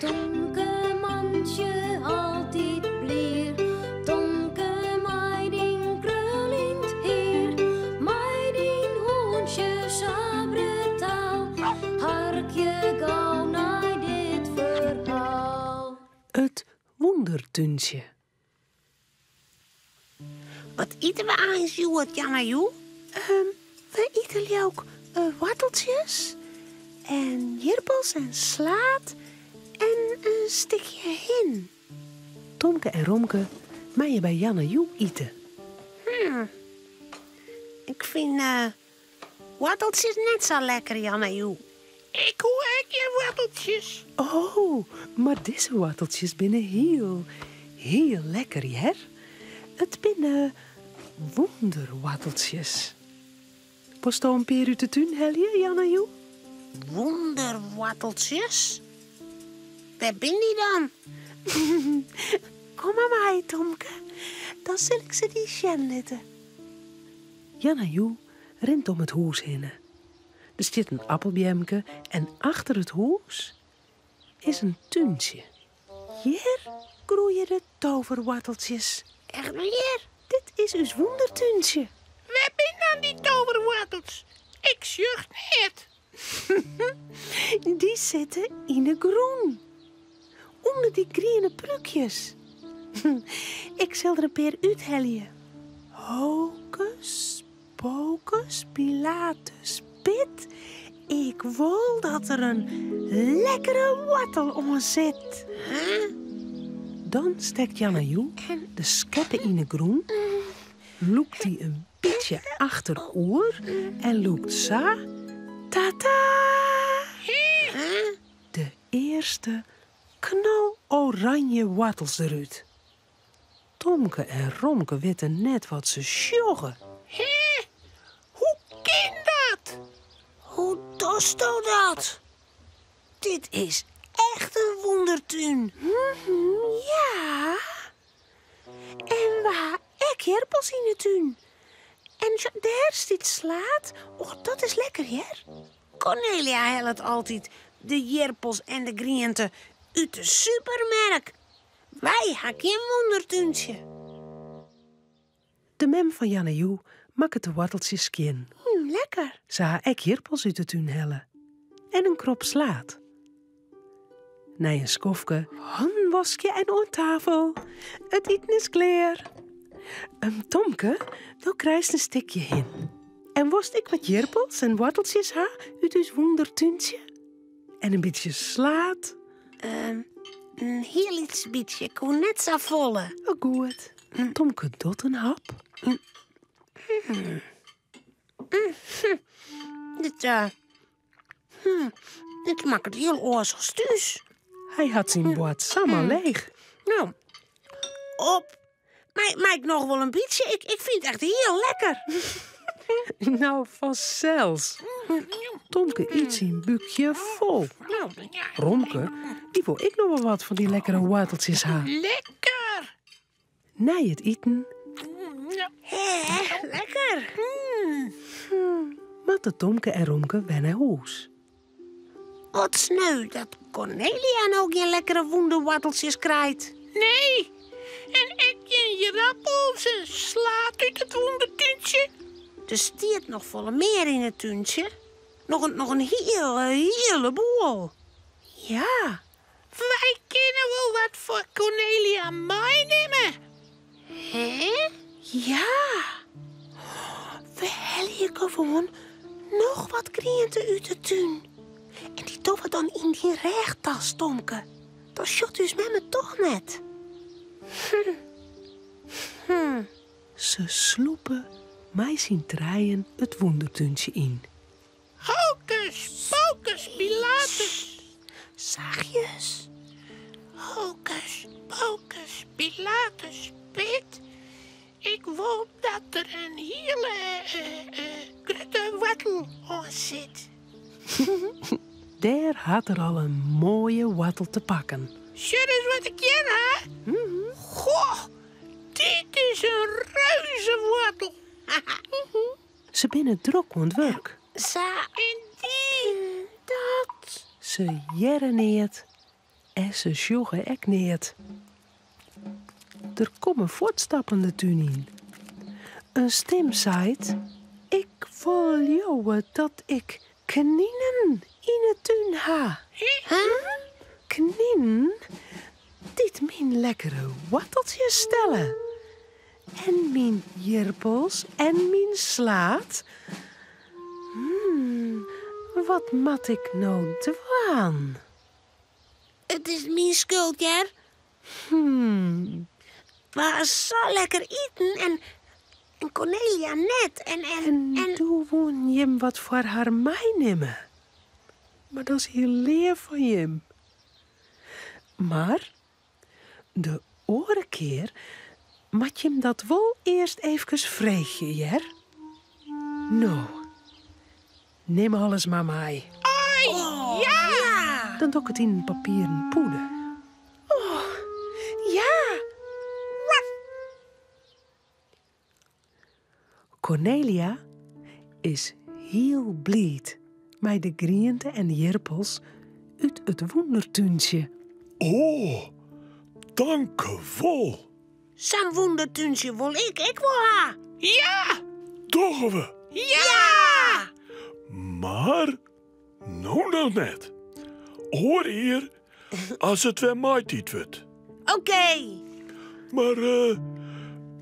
Tonke mandje altijd blier. Tonke meiding krullind heer. Meiding hoentje sabretaal. Harkje gauw naar dit verhaal. Het wondertuintje. Wat eten we aan, Janna Joe? We eten ook worteltjes en jirpels en slaat en een stukje hin. Tomke en Romke maaien bij Janne Joe eten. Ik vind worteltjes net zo lekker, Janna Joe. Ik hoor ook je worteltjes. Oh, maar deze worteltjes binnen heel lekker, hè? Het binnen wonderworteltjes. Post een peer uit de tuin, Helje, Janne Joe? Wonderworteltjes? Waar ben die dan? Kom maar mij, Tomke. Dan zal ik ze die sjen letten. Janne Joe rent om het huis heen. Er zit een appelbjemke en achter het huis is een tuintje. Hier groeien de toverworteltjes. Echt weer? Dit is ons wondertuintje. Waar ben dan die toverwortels? Ik zucht net. Die zitten in de groen. Onder die groene prukjes. Ik zal er een paar uithellen. Hocus pocus pilatus pit. Ik wil dat er een lekkere wortel onder zit. Dan steekt Janne Joe de scheppen in de groen, loekt die een beetje achterover en loekt zo, tata, de eerste knaloranje wortels eruit. Tomke en Romke weten net wat ze sjoggen. Hoe kan dat? Hoe dost u dat? Dit is echt een wondertuin. Ja. En waar ik jerpels in de tuin. En daar zit slaat. Oh, dat is lekker, hier. Cornelia helpt altijd de jerpels en de griënten uit de supermarkt. Wij hakken een wondertuintje. De mem van Janne Joe maakt de worteltjes skin. Lekker. Ze haar ek jerpels uit de tuin hellen. En een krop slaat. Na een skofke, handwaskje en op tafel. Het eten is klaar. Tomke, dan krijgt een stukje hin. En worst ik wat jerpels en worteltjes ha uit ons wondertuintje. En een beetje slaat. Een heel iets beetje, ik kon net zo volle. Oh, goed. Tomke doet een hap. Dit maakt het heel oorzags thuis. Hij had zijn bord samen leeg. Nou, op. Maar ik nog wel een beetje. Ik vind het echt heel lekker. Nou, vanzelfs. Tomke eet zijn buikje vol. Romke, die wil ik nog wel wat van die lekkere worteltjes ha. Lekker. Na het eten Lekker. moeten Tomke en Romke weer naar huis. Wat sneu dat Cornelia nou geen lekkere wonderworteltjes krijgt. Nee, en ik je appels en slaat uit het wondertuintje. Er stiert nog volle meer in het tuintje. Nog een heleboel. Ja. Wij kunnen wel wat voor Cornelia meenemen. Hè? Ja. We hellen gewoon nog wat cliënten uit de tuin. En die toppen dan in die rechttas, Tomke. Dat shot dus met me toch net. Ze sloepen mij zien draaien het wondertuintje in. Hocus pocus pilatus. Zachtjes. Hocus pocus pilatus pit. Ik wil dat er een hele grote wortel aan zit. Daar had er al een mooie wortel te pakken. Zie eens wat ik ken, hè? Goh, dit is een reuzenwortel. Ze binnen druk aan het werk. Sa en die. Dat. Ze jerreneert En ze sjoggen ek neert. Er komen voetstappen de tuin in. Een stem zegt: ik wil jou dat ik knienen in het tuin ha. Knienen? Dit mijn lekkere worteltjes stellen. En mijn jirpels en mijn slaat. Wat mat ik nou dwaan? Het is mijn schuld, Jer. We zo lekker eten en Cornelia net. En toen woon je hem wat voor haar meenemen. Maar dat is heel leer van je. Maar de andere keer moet je hem dat wel eerst even vregen, Jer. Nou, neem alles maar mee. Ja! Dan doe ik het in een papieren poeder. Oh, ja! Cornelia is heel blij met de grienten en de jirpels uit het wondertuintje. Oh, dankjewel. Zo'n wondertuintje wil ik wil ha. Ja! Toch we. Ja! Maar, nou nog net. Hoor hier, als het weer maaitijd wordt. Oké. Maar,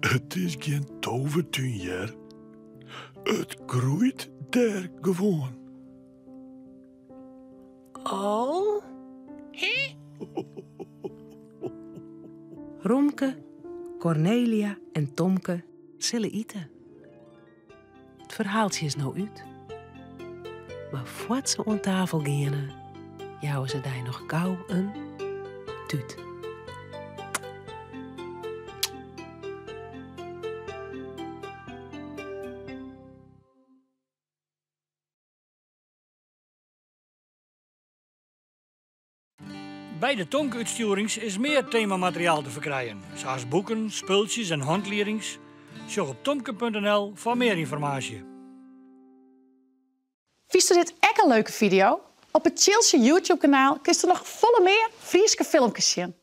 het is geen tovertuin, Jer. Het groeit daar gewoon. Oh. Romke, Cornelia en Tomke zullen eten. Het verhaaltje is nou uit. Maar voordat ze aan tafel gaan, jouwen ze daar nog gauw een tuut. Bij de Tomke-uitstuurings is meer themamateriaal te verkrijgen, zoals boeken, spultjes en handleidings. Zorg op tomke.nl voor meer informatie. Vist u dit echt een leuke video? Op het Chilse YouTube-kanaal kun je nog volle meer Frieske filmpjes zien.